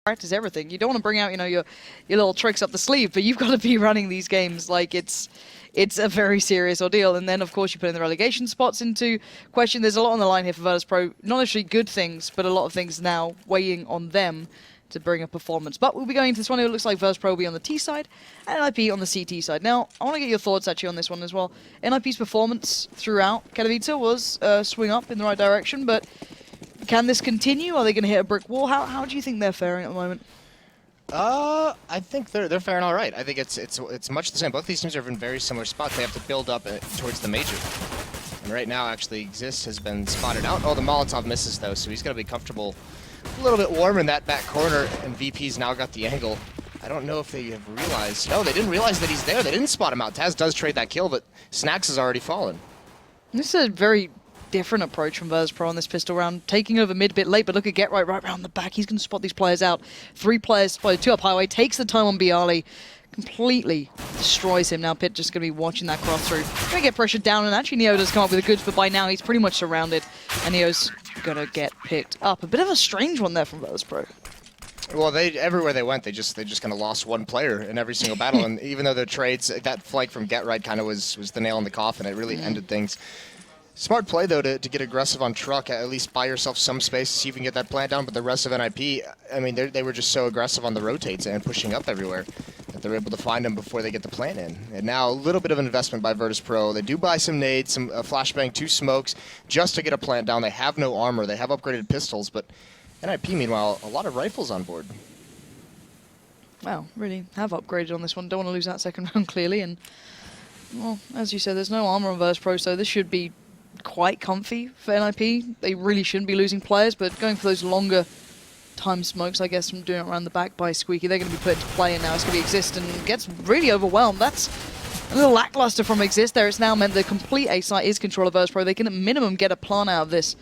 practice everything. You don't want to bring out, your little tricks up the sleeve, but you've got to be running these games like it's a very serious ordeal. And then, of course, you put in the relegation spots into question. There's a lot on the line here for Virtus.Pro. Not necessarily good things, but a lot of things now weighing on them to bring a performance. But we'll be going into this one. It looks like Virtus.Pro will be on the T side and NiP on the CT side. Now, I want to get your thoughts actually on this one as well. NiP's performance throughout Katowice was swing up in the right direction, but can this continue? Are they going to hit a brick wall? How do you think they're faring at the moment? I think they're faring all right. I think it's much the same. Both these teams are in very similar spots. They have to build up towards the major. And right now, actually, Exist has been spotted out. Oh, the Molotov misses, though, so he's going to be comfortable a little bit warm in that back corner, and VP's now got the angle. I don't know if they have realized. No, they didn't realize that he's there. They didn't spot him out. Taz does trade that kill, but Snacks has already fallen. This is a very different approach from Virtus.Pro on this pistol round, taking over mid a bit late, but look at Get right around the back. He's going to spot these players out. 3 players spotted, 2 up highway, takes the time on Bialy, completely destroys him. Now Pit just going to be watching that cross through. Going to get pressured down, and actually Neo does come up with the goods, but by now he's pretty much surrounded, and Neo's going to get picked up. A bit of a strange one there from Virtus.Pro. Well, everywhere they went, they just kind of lost one player in every single battle, and even though the trades, that flank from Get right kind of was the nail in the coffin. It really ended things. Smart play, though, to get aggressive on Truck, at least buy yourself some space to see if you can get that plant down, but the rest of NiP, I mean, they were just so aggressive on the rotates and pushing up everywhere that they're able to find them before they get the plant in. And now a little bit of an investment by Virtus.Pro. They do buy some nades, some flashbang, 2 smokes, just to get a plant down. They have no armor. They have upgraded pistols, but NiP, meanwhile, a lot of rifles on board. Wow, really have upgraded on this one. Don't want to lose that second round, clearly. And, well, as you said, there's no armor on Virtus.Pro, so this should be quite comfy for NiP. They really shouldn't be losing players, but going for those longer time smokes, I guess, from doing it around the back by Squeaky, they're going to be put into play, and now it's going to be Exist, and gets really overwhelmed. That's a little lackluster from Exist there. It's now meant the complete A site is control of Virtus.Pro. They can at minimum get a plant out of this.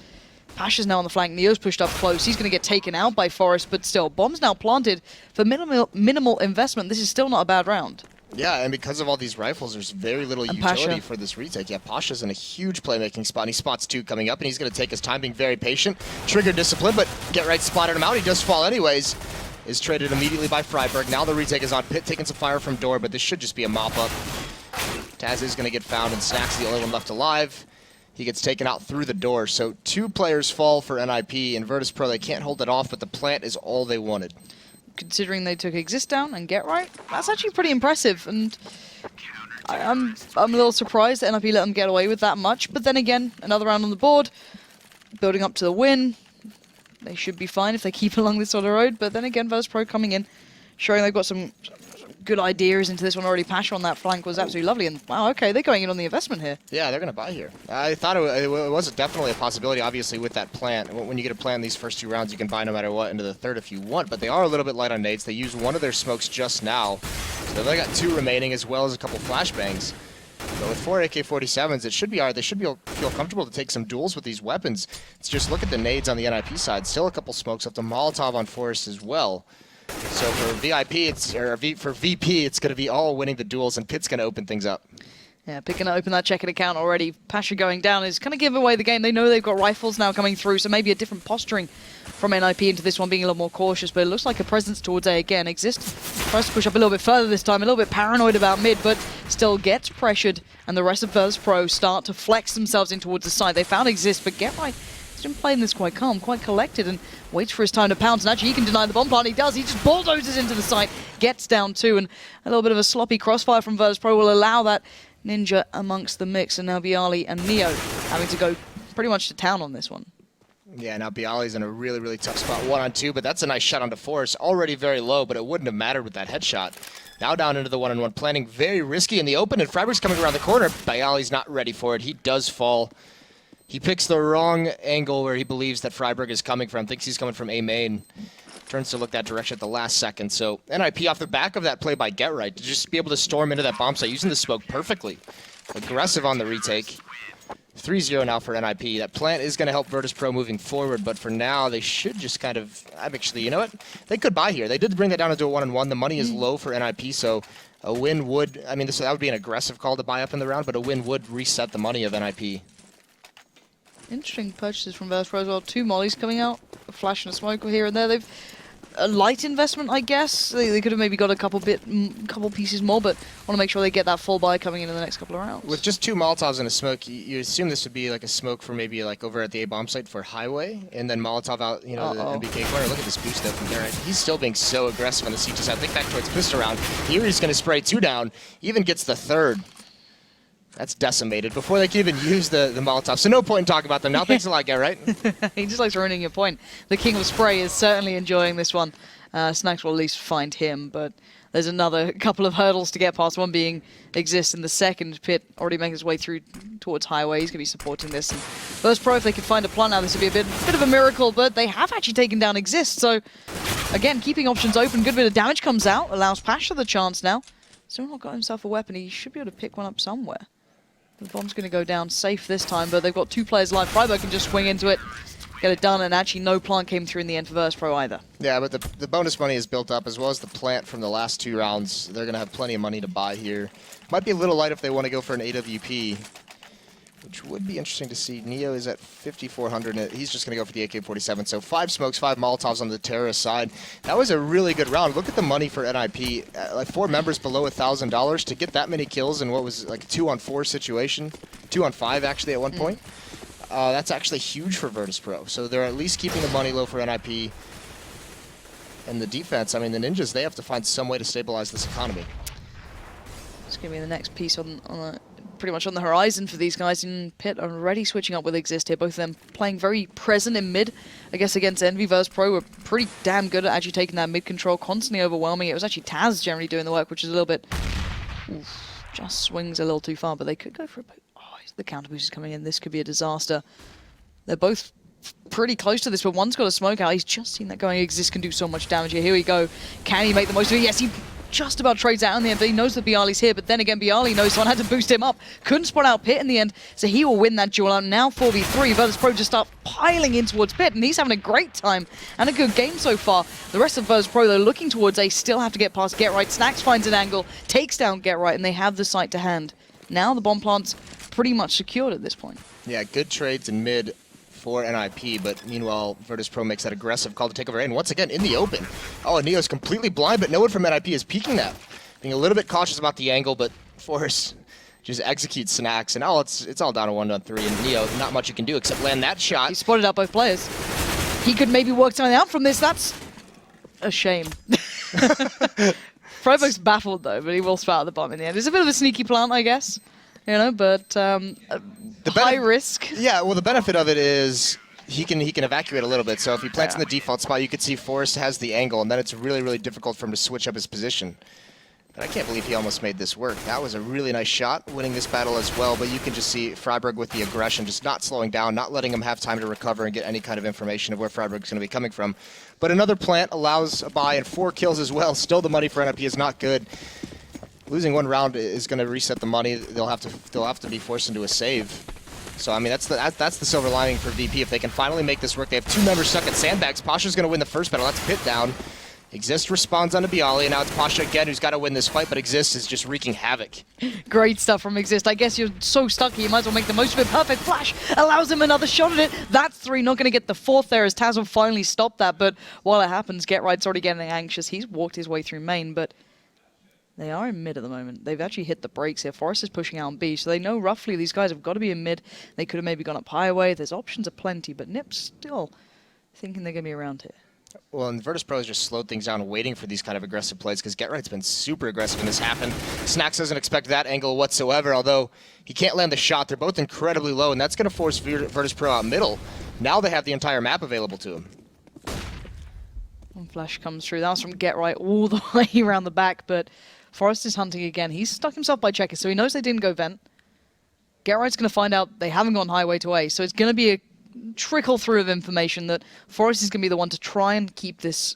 Pasha's now on the flank. Neo's pushed up close. He's going to get taken out by Forest, but still, bomb's now planted for minimal investment. This is still not a bad round. Yeah, and because of all these rifles, there's very little utility for this retake. Yeah, Pasha's in a huge playmaking spot. And he spots 2 coming up, and he's going to take his time, being very patient. Trigger discipline, but Get right spotted him out. He does fall anyways. Is traded immediately by Freiburg. Now the retake is on. Pit taking some fire from Door, but this should just be a mop-up. Taz is going to get found, and Snack's the only one left alive. He gets taken out through the door. So 2 players fall for NiP, and Virtus.Pro, they can't hold it off, but the plant is all they wanted. Considering they took Exist down and Get right, that's actually pretty impressive, and I'm a little surprised that NiP let them get away with that much, but then again, another round on the board, building up to the win. They should be fine if they keep along this sort of road, but then again, Virtus.Pro coming in, showing they've got some good ideas into this one already. Pasha on that flank was absolutely lovely, and wow, okay, they're going in on the investment here. Yeah, they're going to buy here. I thought it was definitely a possibility, obviously, with that plant. When you get a plant in these first 2 rounds, you can buy no matter what into the third if you want, but they are a little bit light on nades. They used one of their smokes just now, so they got 2 remaining, as well as a couple flashbangs. But with 4 AK-47s, it should be alright. They should feel comfortable to take some duels with these weapons. It's just look at the nades on the NiP side. Still a couple smokes up. The Molotov on Forest as well. So for VP, it's going to be all winning the duels, and Pit's going to open things up. Yeah, picking to open that checking account already. Pasha going down is going to give away the game. They know they've got rifles now coming through, so maybe a different posturing from NiP into this one, being a little more cautious, but it looks like a presence towards A again. Exist tries to push up a little bit further this time, a little bit paranoid about mid, but still gets pressured, and the rest of Virtus.Pro start to flex themselves in towards the side. They found Exist, but Get right. He's been playing this quite calm, quite collected, and waits for his time to pounce. And actually, he can deny the bomb plant. He does. He just bulldozes into the site, gets down 2, and a little bit of a sloppy crossfire from Virtus.Pro will allow that Ninja amongst the mix. And now Bialy and Neo having to go pretty much to town on this one. Yeah, now Bialy's in a really, really tough spot, 1-on-2, but that's a nice shot onto Force. Already very low, but it wouldn't have mattered with that headshot. Now down into the 1-on-1, planning very risky in the open, and Freiburg's coming around the corner. Bialy's not ready for it. He does fall. He picks the wrong angle where he believes that Freiburg is coming from. Thinks he's coming from A main. Turns to look that direction at the last second. So NiP off the back of that play by Get right to just be able to storm into that bomb site using the smoke perfectly. Aggressive on the retake. 3-0 now for NiP. That plant is going to help Virtus.Pro moving forward, but for now they should just kind of... Actually, you know what? They could buy here. They did bring that down into a 1-on-1. The money is low for NiP, so a win would... I mean, that would be an aggressive call to buy up in the round, but a win would reset the money of NiP. Interesting purchases from Virtus.Pro as well. 2 mollies coming out, a flash and a smoke here and there. They've a light investment, I guess. They could have maybe got a couple pieces more, but want to make sure they get that full buy coming in the next couple of rounds. With just 2 Molotovs and a smoke, you assume this would be like a smoke for maybe like over at the A-bomb site for Highway, and then Molotov out, you know, the MBK corner. Look at this boost though from Garrett. He's still being so aggressive on the CT side. Think back towards pistol round. Here he's going to spray 2 down, even gets the 3rd. That's decimated before they can even use the Molotov. So no point in talking about them now. Thanks a lot, Garrett. He just likes ruining your point. The King of Spray is certainly enjoying this one. Snacks will at least find him, but there's another couple of hurdles to get past, one being Exist in the second pit, already making his way through towards Highway. He's going to be supporting this. And Virtus.Pro, if they can find a plant now, this would be a bit of a miracle, but they have actually taken down Exist. So, again, keeping options open. Good bit of damage comes out, allows Pasha the chance now. Still not got himself a weapon. He should be able to pick one up somewhere. The bomb's going to go down safe this time, but they've got 2 players live. Freiburg can just swing into it, get it done, and actually no plant came through in the end for Virtus.Pro either. Yeah, but the bonus money is built up, as well as the plant from the last 2 rounds. They're going to have plenty of money to buy here. Might be a little light if they want to go for an AWP, which would be interesting to see. Neo is at 5,400, and he's just going to go for the AK-47. So 5 smokes, 5 Molotovs on the terrorist side. That was a really good round. Look at the money for NiP. Like 4 members below $1,000 to get that many kills in what was like a 2-on-4 situation. 2-on-5 actually at one point. That's actually huge for Virtus.Pro. So they're at least keeping the money low for NiP. And the defense, I mean, the Ninjas, they have to find some way to stabilize this economy. It's going to be the next piece on pretty much on the horizon for these guys in pit, already switching up with Exist here. Both of them playing very present in mid. I guess against Envy, Virtus.Pro were pretty damn good at actually taking that mid control, constantly overwhelming. It was actually Taz generally doing the work, which is a little bit... Oof, just swings a little too far, but they could go for a... Oh, the counter boost is coming in. This could be a disaster. They're both pretty close to this, but one's got a smoke out. He's just seen that going. Exist can do so much damage here. Here we go. Can he make the most of it? Yes, he just about trades out in the end, but he knows that Bialy's here. But then again, Bialy knows someone had to boost him up. Couldn't spot out Pit in the end, so he will win that duel out. Now 4v3, Virtus.Pro just start piling in towards Pit, and he's having a great time and a good game so far. The rest of Virtus.Pro, they're looking towards A, still have to get past Get Right. Snacks finds an angle, takes down Get Right, and they have the site to hand. Now the bomb plant's pretty much secured at this point. Yeah, good trades in mid for NiP, but meanwhile, Virtus.Pro makes that aggressive call to take over A, and once again, in the open. Oh, and Neo's completely blind, but no one from NiP is peeking that. Being a little bit cautious about the angle, but Force just executes Snacks, and oh, it's all down to 1-3, and Neo, not much you can do except land that shot. He spotted out both players. He could maybe work something out from this. That's a shame. Freiburg's baffled, though, but he will spout at the bomb in the end. It's a bit of a sneaky plant, I guess. You know, but high risk. Yeah, well, the benefit of it is he can evacuate a little bit. So if he plants in the default spot, you could see Forrest has the angle, and then it's really, really difficult for him to switch up his position. But I can't believe he almost made this work. That was a really nice shot, winning this battle as well. But you can just see Freiburg with the aggression, just not slowing down, not letting him have time to recover and get any kind of information of where Freiburg's going to be coming from. But another plant allows a buy and 4 kills as well. Still, the money for NiP is not good. Losing 1 round is going to reset the money. They'll have to be forced into a save. So I mean that's the silver lining for VP. If they can finally make this work, they have 2 members stuck at sandbags. Pasha's going to win the first battle. That's Pit down. Exist responds onto Bialy, and now it's Pasha again who's got to win this fight, but Exist is just wreaking havoc. Great stuff from Exist. I guess you're so stuck here, you might as well make the most of it. Perfect flash allows him another shot at it. That's 3, not going to get the 4th there as Taz will finally stop that, but while it happens, Get Right's already getting anxious. He's walked his way through main, but they are in mid at the moment. They've actually hit the brakes here. Forrest is pushing out on B, so they know roughly these guys have got to be in mid. They could have maybe gone up Highway. There's options aplenty, but NiP's still thinking they're going to be around here. Well, and Virtus.Pro has just slowed things down, waiting for these kind of aggressive plays, because Get Right's been super aggressive when this happened. Snacks doesn't expect that angle whatsoever, although he can't land the shot. They're both incredibly low, and that's going to force Virtus.Pro out middle. Now they have the entire map available to him. One flash comes through. That was from Get Right all the way around the back, but Forrest is hunting again. He's stuck himself by checkers, so he knows they didn't go vent. Get Right's going to find out they haven't gone Highway to A, so it's going to be a trickle through of information that Forrest is going to be the one to try and keep this,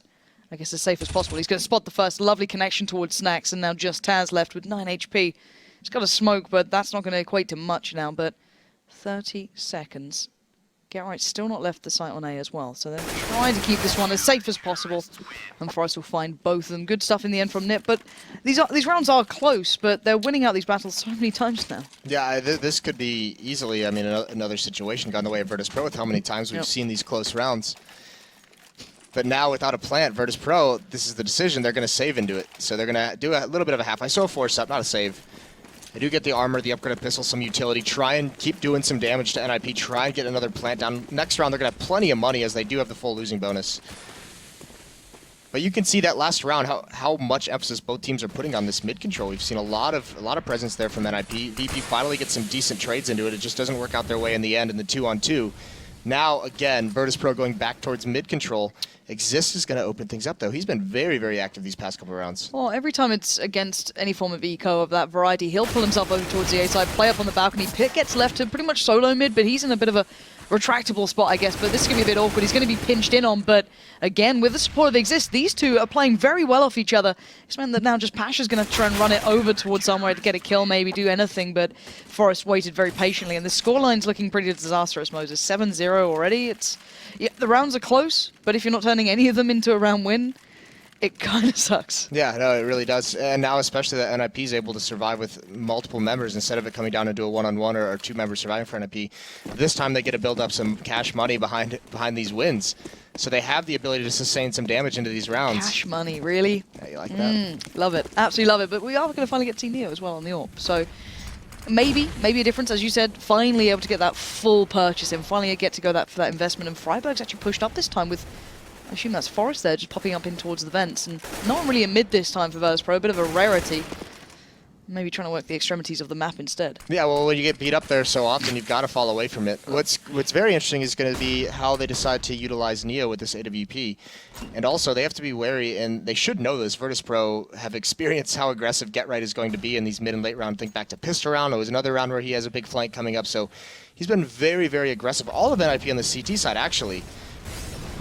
I guess, as safe as possible. He's going to spot the first lovely connection towards Snacks, and now just Taz left with 9 HP. He's got a smoke, but that's not going to equate to much now, but 30 seconds. Get Right still not left the site on A as well, so they're trying to keep this one as safe as possible, and Forrest will find both of them. Good stuff in the end from NiP, but these rounds are close, but they're winning out these battles so many times now. Yeah, this could be easily, I mean, another situation gone the way of Virtus.Pro with how many times we've seen these close rounds. But now without a plant, Virtus.Pro, this is the decision. They're going to save into it. So they're going to do a little bit of a half. I saw a force up, not a save. They do get the armor, the upgraded pistol, some utility. Try and keep doing some damage to NiP. Try and get another plant down. Next round, they're going to have plenty of money as they do have the full losing bonus. But you can see that last round how much emphasis both teams are putting on this mid control. We've seen a lot of presence there from NiP. VP finally gets some decent trades into it. It just doesn't work out their way in the end in the 2-on-2. Now, again, Virtus.Pro going back towards mid control. Exist is going to open things up, though. He's been very, very active these past couple of rounds. Well, every time it's against any form of eco of that variety, he'll pull himself over towards the A side, play up on the balcony. Pit gets left to pretty much solo mid, but he's in a bit of a retractable spot, I guess. But this is going to be a bit awkward. He's going to be pinched in on, but again, with the support of Exist, these two are playing very well off each other. It's meant that now just Pasha's going to try and run it over towards somewhere to get a kill, maybe do anything, but Forrest waited very patiently, and the scoreline's looking pretty disastrous, Moses. 7-0 already. Yeah, the rounds are close, but if you're not turning any of them into a round win, it kind of sucks. Yeah, no, it really does. And now especially that NiP is able to survive with multiple members instead of it coming down into a one-on-one or two members surviving for NiP. This time they get to build up some cash money behind these wins. So they have the ability to sustain some damage into these rounds. Cash money, really? Yeah, you like that? Love it. Absolutely love it. But we are going to finally get to see Neo as well on the AWP. So maybe a difference, as you said, finally able to get that full purchase and finally get to go for that investment. And Freiburg's actually pushed up this time with, I assume that's Forrest there, just popping up in towards the vents. And not really a mid this time for Virtus.Pro, a bit of a rarity. Maybe trying to work the extremities of the map instead. Yeah, well, when you get beat up there so often, you've got to fall away from it. What's very interesting is going to be how they decide to utilize Neo with this AWP. And also, they have to be wary, and they should know this. Virtus.Pro have experienced how aggressive Get Right is going to be in these mid and late round. Think back to Pistol round. It was another round where he has a big flank coming up. So he's been very, very aggressive. All of NiP on the CT side, actually.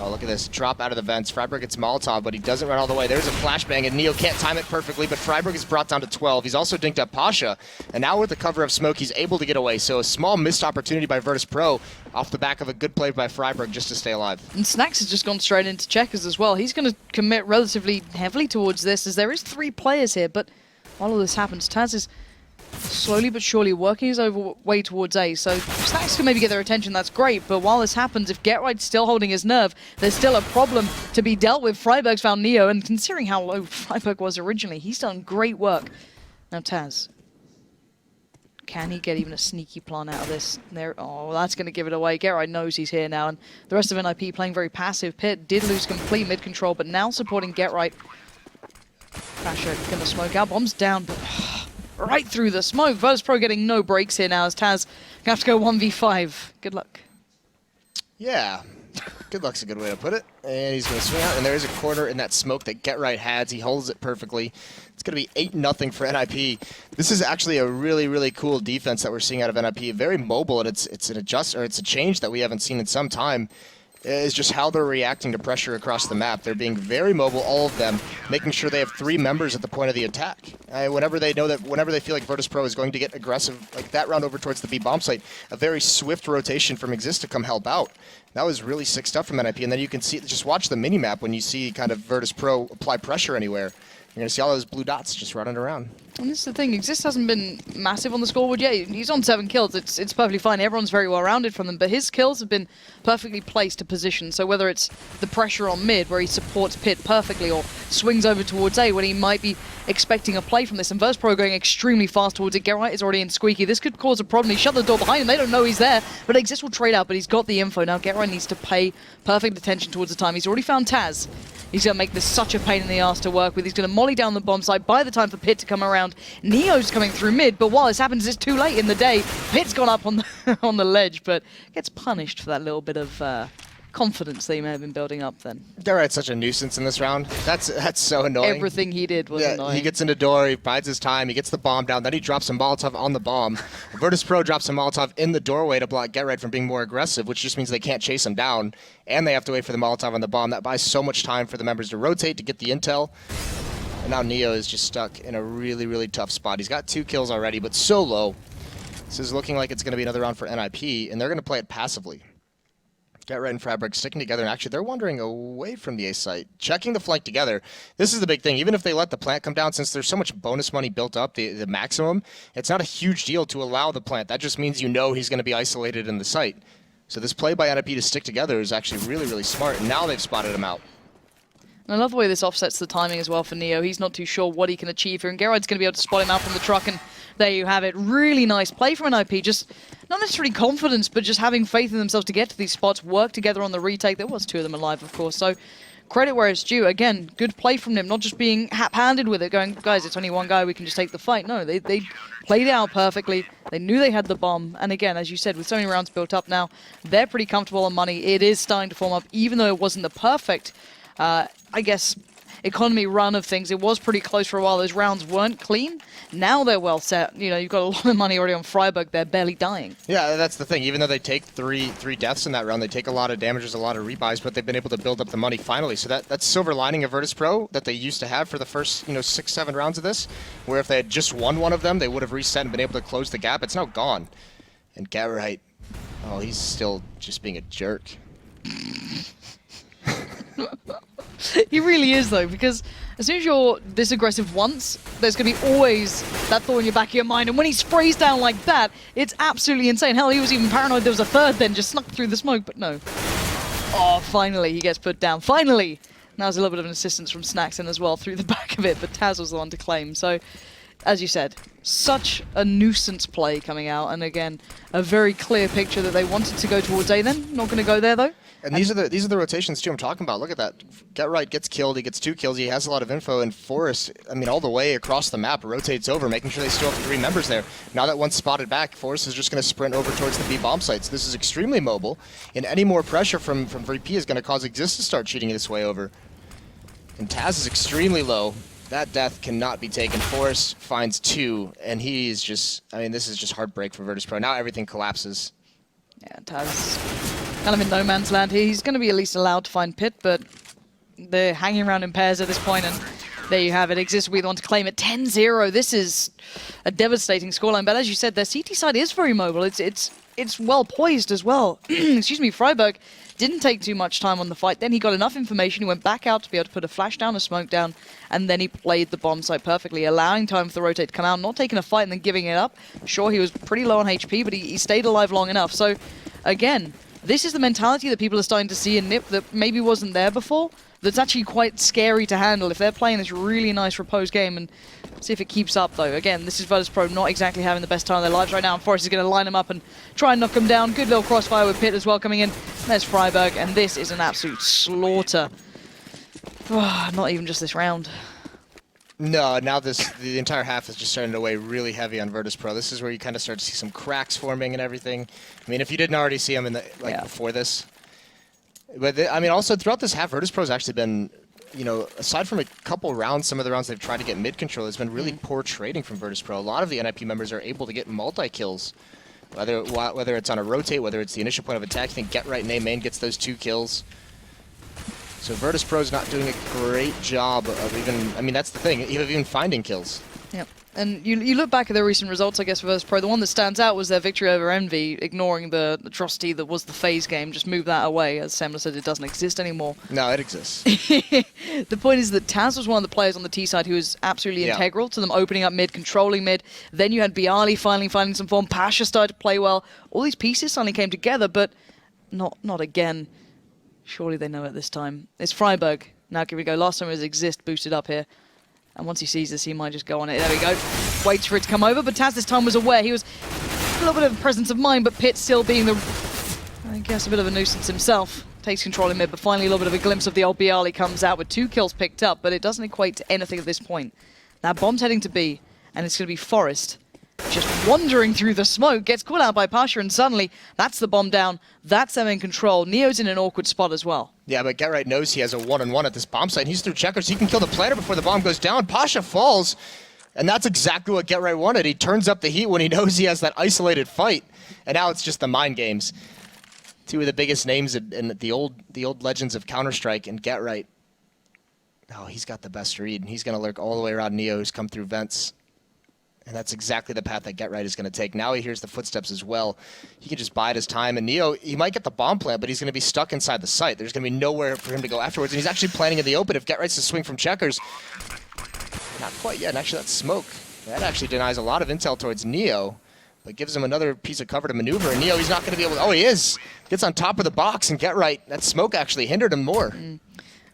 Oh, look at this. Drop out of the vents. Freiburg gets Molotov, but he doesn't run all the way. There's a flashbang, and Neo can't time it perfectly, but Freiburg is brought down to 12. He's also dinked up Pasha, and now with the cover of smoke, he's able to get away. So a small missed opportunity by Virtus.Pro off the back of a good play by Freiburg just to stay alive. And Snacks has just gone straight into checkers as well. He's going to commit relatively heavily towards this, as there is 3 players here, but while all this happens, Taz is slowly but surely working his way towards A. So Snacks can maybe get their attention, that's great, but while this happens, if Get Right's still holding his nerve, there's still a problem to be dealt with. Freiburg's found Neo, and considering how low Freiburg was originally, he's done great work. Now Taz, can he get even a sneaky plan out of this? There, oh, that's going to give it away. Get Right knows he's here now, and the rest of NiP playing very passive. Pit did lose complete mid control, but now supporting Get Right. Pasha gonna smoke out, bombs down, but right through the smoke. Virtus.Pro getting no breaks here now as Taz gonna have to go 1v5. Good luck. Yeah, good luck's a good way to put it. And he's going to swing out, and there is a corner in that smoke that Get Right has. He holds it perfectly. It's going to be 8-0 for NiP. This is actually a really, really cool defense that we're seeing out of NiP. Very mobile, and it's a change that we haven't seen in some time. Is just how they're reacting to pressure across the map. They're being very mobile, all of them, making sure they have 3 members at the point of the attack. Whenever they feel like Virtus.Pro is going to get aggressive, like that round over towards the B bomb site, a very swift rotation from Exist to come help out. That was really sick stuff from NiP, and then you can see, just watch the mini-map when you see kind of Virtus.Pro apply pressure anywhere. You're going to see all those blue dots just running around. And this is the thing, Exist hasn't been massive on the scoreboard yet. He's on 7 kills. It's perfectly fine. Everyone's very well rounded from them, but his kills have been perfectly placed to position. So whether it's the pressure on mid, where he supports Pit perfectly, or swings over towards A, when he might be expecting a play from this, and Virtus.Pro going extremely fast towards it. Get Right is already in Squeaky. This could cause a problem. He shut the door behind him. They don't know he's there, but Exist will trade out, but he's got the info. Now Get Right needs to pay perfect attention towards the time. He's already found Taz. He's going to make this such a pain in the ass to work with. He's going to molly down the bomb site by the time for Pit to come around. Neo's coming through mid, but while this happens, it's too late in the day. Pit's gone up on the, on the ledge, but gets punished for that little bit of confidence that he may have been building up then. Get Right's such a nuisance in this round. That's so annoying. Everything he did was annoying. He gets into door, he bides his time, he gets the bomb down, then he drops a Molotov on the bomb. Virtus.Pro drops a Molotov in the doorway to block Get Right from being more aggressive, which just means they can't chase him down, and they have to wait for the Molotov on the bomb. That buys so much time for the members to rotate, to get the intel. And now Neo is just stuck in a really, really tough spot. He's got 2 kills already, but so low. This is looking like it's going to be another round for NiP, and they're going to play it passively. Get Right and Freiburg sticking together, and actually they're wandering away from the A site, checking the flank together. This is the big thing. Even if they let the plant come down, since there's so much bonus money built up, the maximum, it's not a huge deal to allow the plant. That just means you know he's going to be isolated in the site. So this play by NiP to stick together is actually really, really smart, and now they've spotted him out. And I love the way this offsets the timing as well for Neo. He's not too sure what he can achieve here, and Gerard's going to be able to spot him out from the truck, and there you have it. Really nice play from NiP. Just not necessarily confidence, but just having faith in themselves to get to these spots, work together on the retake. There was 2 of them alive, of course, so credit where it's due. Again, good play from them, not just being hap-handed with it, going, guys, it's only one guy, we can just take the fight. No, they played it out perfectly. They knew they had the bomb, and again, as you said, with so many rounds built up now, they're pretty comfortable on money. It is starting to form up, even though it wasn't the perfect, I guess, economy run of things. It was pretty close for a while. Those rounds weren't clean. Now they're well set. You know, you've got a lot of money already on Freiburg. They're barely dying. Yeah, that's the thing. Even though they take three deaths in that round, they take a lot of damages, a lot of rebuys, but they've been able to build up the money finally. So that's silver lining of Virtus.Pro that they used to have for the first, 6-7 rounds of this, where if they had just won one of them, they would have reset and been able to close the gap. It's now gone. And Gabright, oh, he's still just being a jerk. He really is, though, because as soon as you're this aggressive once, there's going to be always that thought in your back of your mind. And when he sprays down like that, it's absolutely insane. Hell, he was even paranoid there was a third then, just snuck through the smoke, but no. Oh, finally, he gets put down. Finally! Now there's a little bit of an assistance from Snaxon as well through the back of it, but Taz was the one to claim. So, as you said, such a nuisance play coming out. And again, a very clear picture that they wanted to go towards A then. Not going to go there, though. And these are the rotations too I'm talking about. Look at that. Get gets killed, he gets 2 kills, he has a lot of info, and Forrest, I mean, all the way across the map, rotates over, making sure they still have 3 members there. Now that one's spotted back, Forrest is just going to sprint over towards the B bomb sites. This is extremely mobile, and any more pressure from VP is going to cause Exist to start cheating this way over. And Taz is extremely low. That death cannot be taken. Forrest finds 2, and he's just, I mean, this is just heartbreak for Virtus.Pro. Now everything collapses. Yeah, Taz kind of in no man's land here. He's going to be at least allowed to find Pit, but they're hanging around in pairs at this point, and there you have it. Exist will be the one to claim it. 10-0. This is a devastating scoreline, but as you said, their CT side is very mobile. It's well poised as well. Excuse me, Freiburg didn't take too much time on the fight. Then he got enough information. He went back out to be able to put a flash down, a smoke down, and then he played the bomb site perfectly, allowing time for the rotate to come out, not taking a fight and then giving it up. Sure, he was pretty low on HP, but he stayed alive long enough. So, again, this is the mentality that people are starting to see in NiP that maybe wasn't there before. That's actually quite scary to handle if they're playing this really nice repose game, and see if it keeps up, though. Again, this is Virtus.Pro not exactly having the best time of their lives right now, and Forrest is going to line him up and try and knock him down. Good little crossfire with Pit as well coming in. There's Freiburg, and this is an absolute slaughter. Not even just this round. No, now the entire half is just starting to weigh really heavy on Virtus.Pro. This is where you kind of start to see some cracks forming and everything. I mean, if you didn't already see them in the before this. But I mean, also throughout this half, Virtus.Pro's actually been, aside from a couple rounds, some of the rounds they've tried to get mid control, there's been really poor trading from Virtus.Pro. A lot of the NiP members are able to get multi-kills, whether it's on a rotate, whether it's the initial point of attack. I think Get Right and A main gets those 2 kills. So Virtus.Pro's not doing a great job of even, I mean, that's the thing, even finding kills. Yep. And you look back at their recent results, I guess, for Virtus.Pro. The one that stands out was their victory over Envy, ignoring the atrocity that was the phase game. Just move that away. As Semler said, it doesn't exist anymore. No, it exists. The point is that Taz was one of the players on the T side who was absolutely integral to them opening up mid, controlling mid. Then you had Bialy finally finding some form. Pasha started to play well. All these pieces suddenly came together, but not again. Surely they know it this time. It's Freiburg. Now give it a go. Last time it was Exist boosted up here. And once he sees this, he might just go on it. There we go. Waits for it to come over, but Taz this time was aware. He was a little bit of presence of mind, but Pitt still being I guess, a bit of a nuisance himself. Takes control in mid, but finally a little bit of a glimpse of the old Bialy comes out with 2 kills picked up, but it doesn't equate to anything at this point. Now bomb's heading to B, and it's going to be Forrest. Just wandering through the smoke, gets caught out by Pasha, and suddenly that's the bomb down. That's them in control. Neo's in an awkward spot as well. Yeah, but Get Right knows he has a 1-on-1 at this bomb site. He's through checkers. He can kill the planter before the bomb goes down. Pasha falls, and that's exactly what Get Right wanted. He turns up the heat when he knows he has that isolated fight, and now it's just the mind games. 2 of the biggest names in the old legends of Counter-Strike, and Get Right. Oh, he's got the best read, and he's going to lurk all the way around Neo, who's come through vents. And that's exactly the path that Get Right is going to take. Now he hears the footsteps as well. He can just bide his time. And Neo, he might get the bomb plant, but he's going to be stuck inside the site. There's going to be nowhere for him to go afterwards. And he's actually planning in the open if Get Right's to swing from checkers. Not quite yet. And actually, that smoke, that actually denies a lot of intel towards Neo, but gives him another piece of cover to maneuver. And Neo, he's not going to be able to... Oh, he is! Gets on top of the box, and Get Right, that smoke actually hindered him more.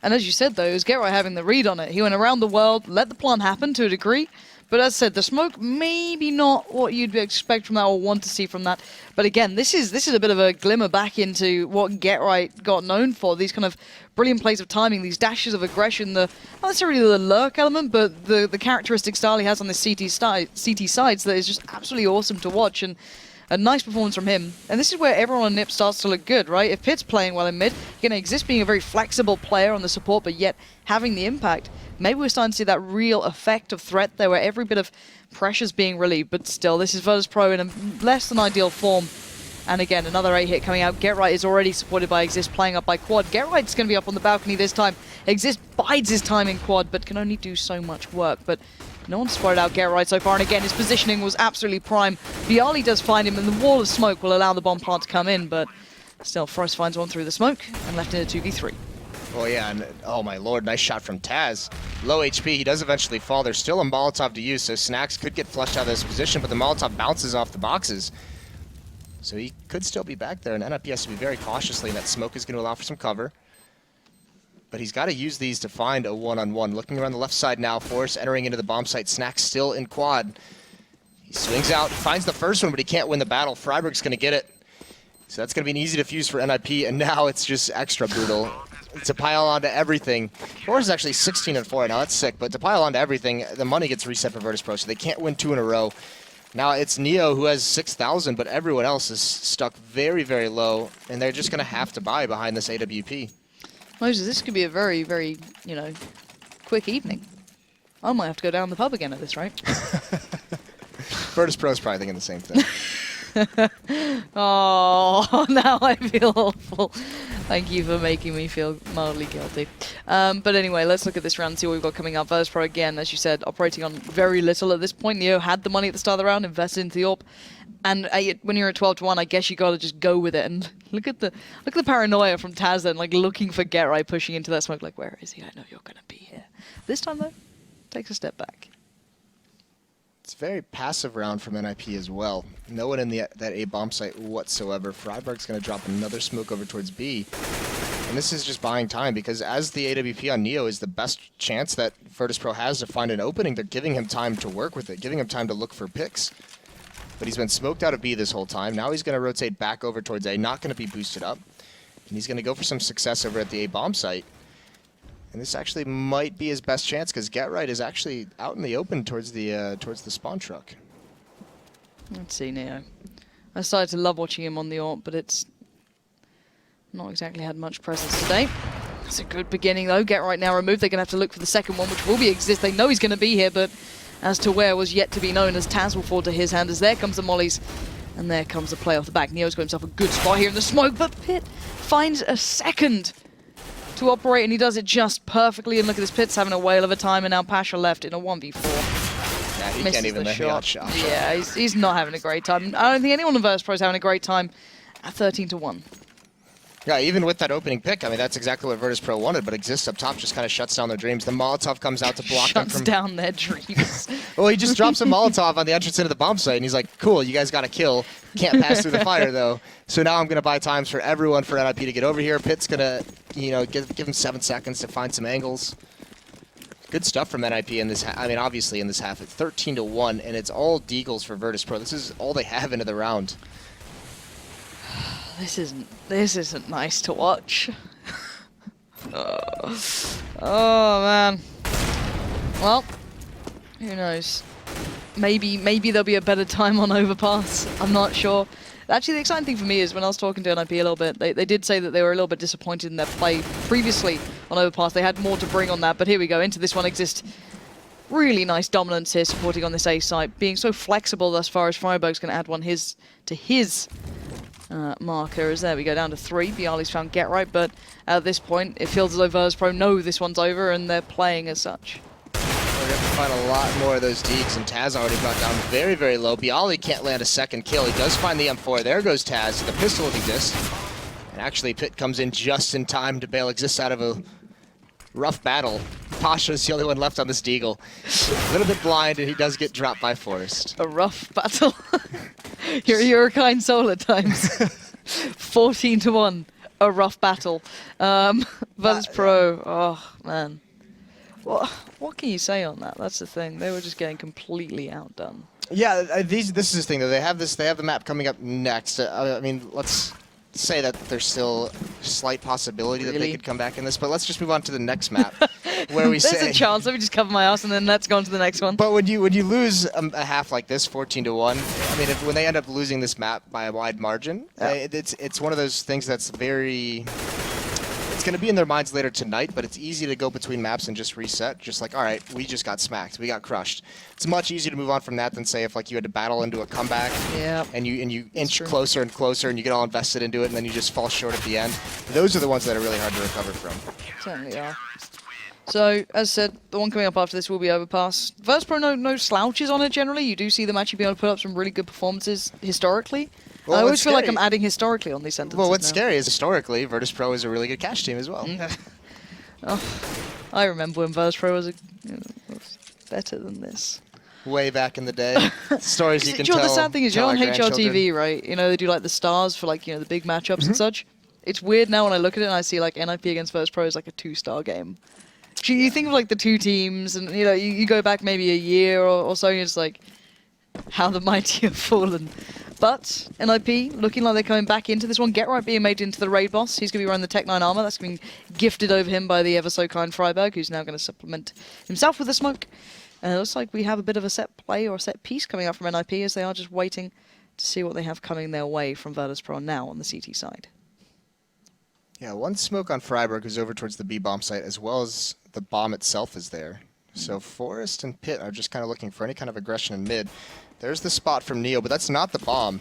And as you said, though, it was Get Right having the read on it. He went around the world, let the plant happen to a degree. But as I said, the smoke, maybe not what you'd expect from that or want to see from that. But again, this is a bit of a glimmer back into what Get Right got known for. These kind of brilliant plays of timing, these dashes of aggression, not necessarily the lurk element, but the characteristic style he has on the CT sides that is just absolutely awesome to watch. And a nice performance from him. And this is where everyone on NiP starts to look good, right? If Pitt's playing well in mid, you're going to exist being a very flexible player on the support, but yet having the impact. Maybe we're starting to see that real effect of threat there, where every bit of pressure's being relieved. But still, this is Virtus.Pro in a less than ideal form. And again, another A hit coming out. Get Right is already supported by Exist, playing up by Quad. Get Right's going to be up on the balcony this time. Exist bides his time in Quad, but can only do so much work. But no one's spotted out Get Right so far, and again, his positioning was absolutely prime. Viali does find him, and the wall of smoke will allow the bomb plant to come in, but still, Frost finds one through the smoke and left in a 2v3. Oh yeah, and oh my lord, nice shot from Taz. Low HP, he does eventually fall. There's still a Molotov to use, so Snacks could get flushed out of this position, but the Molotov bounces off the boxes. So he could still be back there, and NiP has to be very cautiously, and that smoke is going to allow for some cover. But he's got to use these to find a one-on-one. Looking around the left side now, Force entering into the bomb site. Snacks still in quad. He swings out, finds the first one, but he can't win the battle. Freiburg's going to get it. So that's going to be an easy defuse for NiP, and now it's just extra brutal. To pile onto everything. Force is actually 16-4 now, that's sick, but to pile onto everything, the money gets reset for Virtus.Pro, so they can't win 2 in a row. Now it's Neo who has 6,000, but everyone else is stuck very, very low, and they're just going to have to buy behind this AWP. Moses, this could be a very, very, quick evening. I might have to go down the pub again at this rate. Virtus.Pro's probably thinking the same thing. Oh, now I feel awful. Thank you for making me feel mildly guilty. But anyway, let's look at this round and see what we've got coming up. Virtus.Pro, again, as you said, operating on very little at this point. Neo had the money at the start of the round, invested into the AWP. And when you're at 12-1, I guess you got to just go with it. And look at the paranoia from Taz then, like looking for Get Right, pushing into that smoke, like, where is he? I know you're going to be here. This time, though, takes a step back. It's a very passive round from NiP as well. No one in that A bomb site whatsoever. Freiburg's going to drop another smoke over towards B. And this is just buying time, because as the AWP on Neo is the best chance that Virtus.Pro has to find an opening, they're giving him time to work with it, giving him time to look for picks. But he's been smoked out of B this whole time. Now he's going to rotate back over towards A, not going to be boosted up. And he's going to go for some success over at the A bomb site. And this actually might be his best chance, because Get Right is actually out in the open towards the spawn truck. Let's see, Neo. I started to love watching him on the AWP, but it's not exactly had much presence today. That's a good beginning, though. Get Right now removed. They're going to have to look for the second one, which will be Exist. They know he's going to be here, but as to where was yet to be known, as Taz will fall to his hand, as there comes the mollies, and there comes the play off the back. Neo's got himself a good spot here in the smoke, but Pitt finds a second to operate, and he does it just perfectly. And look at this, Pitt's having a whale of a time, and now Pasha left in a 1v4. Yeah, he can't even make a shot. Yeah, he's not having a great time. I don't think anyone in Virtus.Pro is having a great time at 13-1. Yeah, even with that opening pick, I mean, that's exactly what Virtus.Pro wanted, but Exist up top just kind of shuts down their dreams. The Molotov comes out to block them from... Shuts down their dreams. Well, he just drops a Molotov on the entrance into the bomb site, and he's like, cool, you guys got to kill. Can't pass through the fire, though. So now I'm going to buy times for everyone for NiP to get over here. Pitt's going to, give him 7 seconds to find some angles. Good stuff from NiP in this, obviously in this half. It's 13-1, and it's all deagles for Virtus.Pro. This is all they have into the round. This isn't nice to watch. Oh man. Well, who knows? Maybe there'll be a better time on Overpass. I'm not sure. Actually, the exciting thing for me is when I was talking to NiP a little bit, they did say that they were a little bit disappointed in their play previously on Overpass. They had more to bring on that, but here we go. Into this one Exist. Really nice dominance here, supporting on this A site. Being so flexible thus far as Freiburg's going to add one to his marker, as there we go down to 3. Bialy's found Get Right, but at this point it feels as though Virtus.Pro know this one's over and they're playing as such. We're going to have to find a lot more of those deeks, and Taz already got down very, very low. Bialy can't land a second kill. He does find the M4. There goes Taz. The pistol of Exist. And actually Pitt comes in just in time to bail Exist out of a rough battle. Pasha's the only one left on this deagle. A little bit blind, and he does get dropped by Forrest. A rough battle. You're a kind soul at times. 14-1. a rough battle. Virtus.Pro, oh man. What can you say on that? That's the thing. They were just getting completely outdone. Yeah, this is the thing though. They have the map coming up next. I mean, let's say that there's still a slight possibility that they could come back in this, but let's just move on to the next map where we There's a chance. Let me just cover my ass and then let's go on to the next one. But when you lose a half like this, 14-1, I mean, when they end up losing this map by a wide margin, it's one of those things that's very. It's going to be in their minds later tonight, but it's easy to go between maps and just reset. Just like, all right, we just got smacked. We got crushed. It's much easier to move on from that than, say, if like you had to battle into a comeback and you inch closer and closer and you get all invested into it and then you just fall short at the end. Those are the ones that are really hard to recover from. Certainly are. So, as said, the one coming up after this will be Overpass. Virtus.Pro, no slouches on it generally. You do see them actually be able to put up some really good performances historically. Well, I always feel like I'm adding historically on these sentences. Well, what's now. Scary is historically, Virtus.Pro is a really good cash team as well. I remember when Virtus.Pro was, was better than this. Way back in the day. Stories you can tell. The sad thing is, you're on HRTV, right? You know, they do like the stars for like, the big matchups and such. It's weird now when I look at it and I see like NiP against Virtus.Pro is like a 2-star game. You think of like the two teams and, you go back maybe a year or so and you're just like, how the mighty have fallen. But NiP looking like they're coming back into this one. Get Right being made into the raid boss. He's going to be running the Tech 9 armor. That's being gifted over him by the ever so kind Freiberg, who's now going to supplement himself with the smoke. And it looks like we have a bit of a set play or a set piece coming up from NiP as they are just waiting to see what they have coming their way from Virtus.Pro now on the CT side. Yeah, one smoke on Freiberg who's over towards the B bomb site as well as the bomb itself is there. So Forest and Pit are just kind of looking for any kind of aggression in mid. There's the spot from Neo, but that's not the bomb.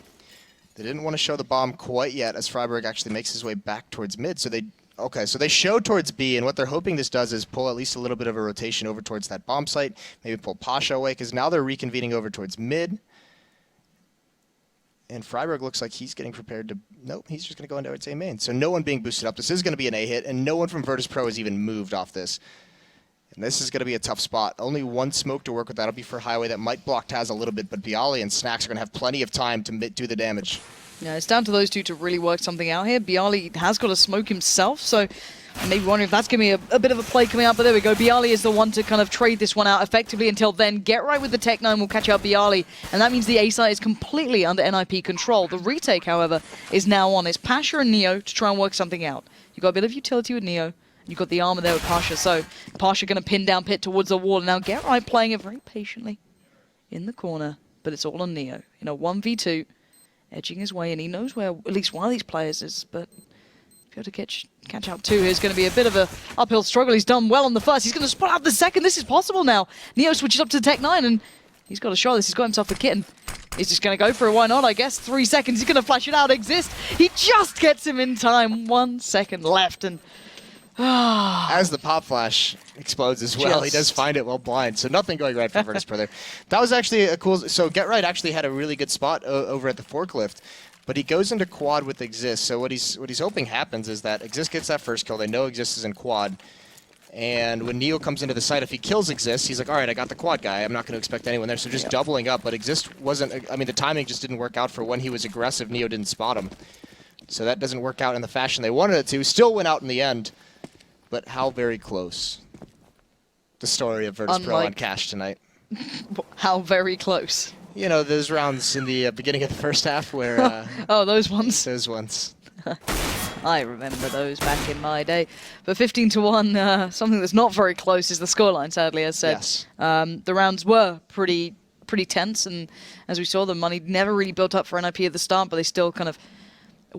They didn't want to show the bomb quite yet as Freiberg actually makes his way back towards mid. So they show towards B, and what they're hoping this does is pull at least a little bit of a rotation over towards that bomb site, maybe pull Pasha away, because now they're reconvening over towards mid. And Freiberg looks like he's getting prepared to... Nope, he's just going to go into A main. So no one being boosted up. This is going to be an A hit, and no one from Virtus.Pro has even moved off this. And this is going to be a tough spot. Only one smoke to work with. That'll be for Highway. That might block Taz a little bit, but Bialy and Snacks are going to have plenty of time to do the damage. Yeah, it's down to those two to really work something out here. Bialy has got a smoke himself, so maybe wondering if that's going to be a bit of a play coming out. But there we go. Bialy is the one to kind of trade this one out effectively until then. Get Right with the Tech 9 will catch out Bialy, and that means the A site is completely under NiP control. The retake, however, is now on. It's Pasha and Neo to try and work something out. You've got a bit of utility with Neo. You've got the armor there with Pasha, so Pasha going to pin down Pit towards the wall. Now Get Right playing it very patiently in the corner, but it's all on Neo. 1v2, edging his way, and he knows where at least one of these players is, but if you're to catch out two, here's going to be a bit of a uphill struggle. He's done well on the first. He's going to spot out the second. This is possible now. Neo switches up to the Tech 9, and he's got a shot. He's got himself the kitten. He's just going to go for it. Why not, I guess? 3 seconds. He's going to flash it out. Exist. He just gets him in time. 1 second left, and... As the pop flash explodes as well, he does find it while blind. So nothing going right for Virtus.Pro there. That was actually a cool... So Get Right actually had a really good spot over at the forklift, but he goes into quad with Exist. So what he's hoping happens is that Exist gets that first kill. They know Exist is in quad. And when Neo comes into the site, if he kills Exist, he's like, all right, I got the quad guy. I'm not going to expect anyone there. So just doubling up. But Exist wasn't... I mean, the timing just didn't work out for when he was aggressive. Neo didn't spot him. So that doesn't work out in the fashion they wanted it to. Still went out in the end. But how very close. The story of Virtus.Pro on Cash tonight. How very close. Those rounds in the beginning of the first half where... oh, those ones? Those ones. I remember those back in my day. But 15-1, something that's not very close is the scoreline, sadly, as said. Yes. The rounds were pretty tense, and as we saw, the money never really built up for NiP at the start, but they still kind of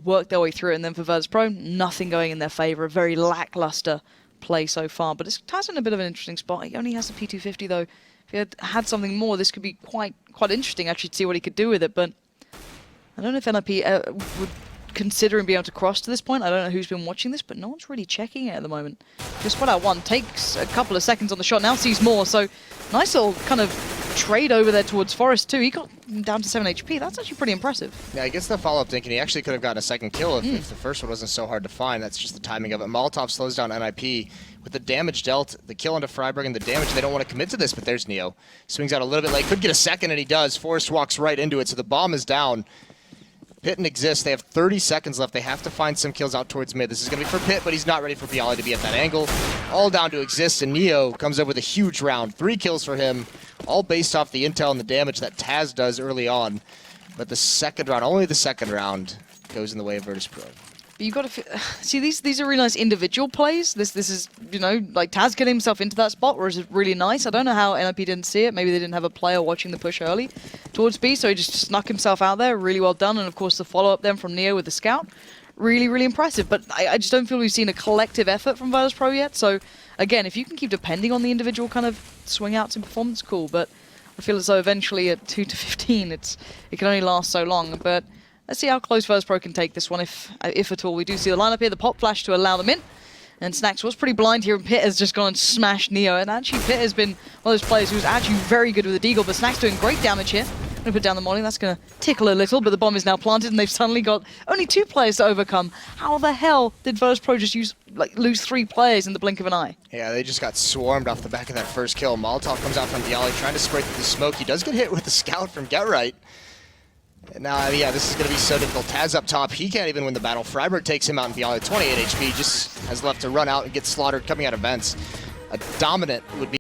worked their way through it. And then for Virtus.Pro, nothing going in their favor. A very lackluster play so far. But it's Taz in a bit of an interesting spot. He only has the P250, though. If he had something more, this could be quite interesting, actually, to see what he could do with it. But I don't know if NiP would consider him being able to cross to this point. I don't know who's been watching this, but no one's really checking it at the moment. Just spot out one, takes a couple of seconds on the shot, now sees more. So nice little kind of trade over there towards Forest too. He got down to 7 HP. That's actually pretty impressive. Yeah, I guess the follow-up thinking he actually could have gotten a second kill if the first one wasn't so hard to find. That's just the timing of it. Molotov slows down NiP. With the damage dealt, the kill into Freiberg and the damage, they don't want to commit to this, but there's Neo. Swings out a little bit late, could get a second, and he does. Forest walks right into it, so the bomb is down. Pit and Exist, they have 30 seconds left. They have to find some kills out towards mid. This is going to be for Pit, but he's not ready for Bialy to be at that angle. All down to Exist, and Neo comes up with a huge round. 3 kills for him, all based off the intel and the damage that Taz does early on. But the second round, only the second round, goes in the way of Virtus.Pro. But you got to see these are really nice individual plays. This is, you know, like Taz getting himself into that spot, where it's really nice. I don't know how NiP didn't see it. Maybe they didn't have a player watching the push early towards B, so he just snuck himself out there. Really well done, and of course the follow up then from Neo with the scout, really impressive. But I just don't feel we've seen a collective effort from Virtus.Pro yet. So again, if you can keep depending on the individual kind of swing outs in performance, cool. But I feel as though eventually at 2-15, it can only last so long. But let's see how close Virtus.Pro can take this one, if at all. We do see the lineup here, the pop flash to allow them in. And Snacks was pretty blind here, and Pit has just gone and smashed Neo. And actually, Pit has been one of those players who's actually very good with the deagle, but Snacks doing great damage here. I'm going to put down the Molly, that's going to tickle a little, but the bomb is now planted, and they've suddenly got only 2 players to overcome. How the hell did Virtus.Pro just lose 3 players in the blink of an eye? Yeah, they just got swarmed off the back of that first kill. Molotov comes out from Bialy, trying to spray through the smoke. He does get hit with the scout from Get Right. Now, yeah, this is going to be so difficult. Taz up top, he can't even win the battle. Freiburg takes him out, and Bialy, 28 HP, just has left to run out and get slaughtered coming out of vents. A dominant would be